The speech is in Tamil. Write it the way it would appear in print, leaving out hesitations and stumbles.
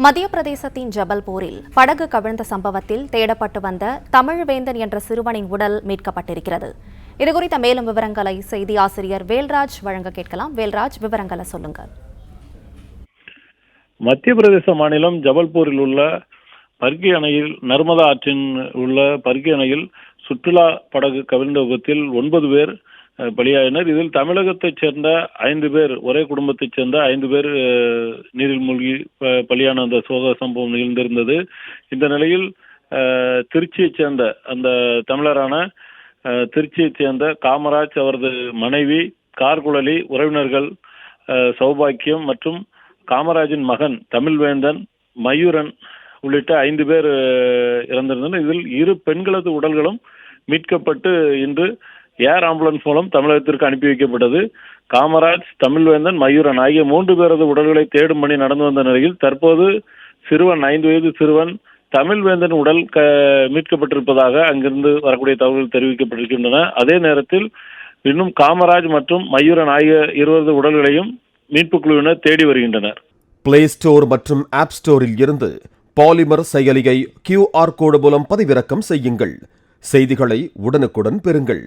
மத்திய பிரதேசத்தின் ஜபல்பூரில் படகு கவிழ்ந்த சம்பவத்தில் தேடப்பட்டு வந்த தமிழ்வேந்தன் என்ற சிறுவனின் உடல் மீட்கப்பட்டிருக்கிறது. இதுகுறித்த மேலும் விவரங்களை செய்தி ஆசிரியர் வேல்ராஜ் வழங்க கேட்கலாம். வேல்ராஜ், விவரங்களை சொல்லுங்க. மத்திய பிரதேச மாநிலம் ஜபல்பூரில் உள்ள பர்கி அணையில் நர்மதா ஆற்றின் உள்ள பர்கி அணையில் சுற்றுலா படகு கவிழ்ந்த விபத்தில் 9 பேர் பலியாயினர். இதில் தமிழகத்தைச் சேர்ந்த 5 பேர், ஒரே குடும்பத்தைச் சேர்ந்த 5 பேர் நீரில் மூழ்கி பலியான அந்த சோக சம்பவம் நிகழ்ந்திருந்தது. இந்த நிலையில் திருச்சியைச் சேர்ந்த அந்த தமிழரான திருச்சியைச் சேர்ந்த காமராஜ், அவரது மனைவி கார்குழலி, உறவினர்கள் சௌபாக்கியம் மற்றும் காமராஜின் மகன் தமிழ்வேந்தன், மயூரன் உள்ளிட்ட 5 பேர் இறந்திருந்தனர். இதில் 2 பெண்களது உடல்களும் மீட்கப்பட்டு இன்று ஏர் ஆம்புலன்ஸ் மூலம் தமிழகத்திற்கு அனுப்பி வைக்கப்பட்டது. காமராஜ், தமிழ்வேந்தன், மயூரன் ஆகிய 3 பேரது உடல்களை தேடும் பணி நடந்து வந்த நிலையில் தற்போது சிறுவன் 5 வயது சிறுவன் தமிழ்வேந்தன் உடல் மீட்கப்பட்டிருப்பதாக அங்கிருந்து வரக்கூடிய தகவல்கள் தெரிவிக்கப்பட்டிருக்கின்றன. அதே நேரத்தில் இன்னும் காமராஜ் மற்றும் மயூரன் ஆகிய 20 உடல்களையும் மீட்பு குழுவினர் தேடி வருகின்றனர். பிளே ஸ்டோர் மற்றும் ஆப் ஸ்டோரில் இருந்து பாலிமர் செயலியை QR கோடு மூலம் பதிவிறக்கம் செய்யுங்கள். செய்திகளை உடனுக்குடன் பெறுங்கள்.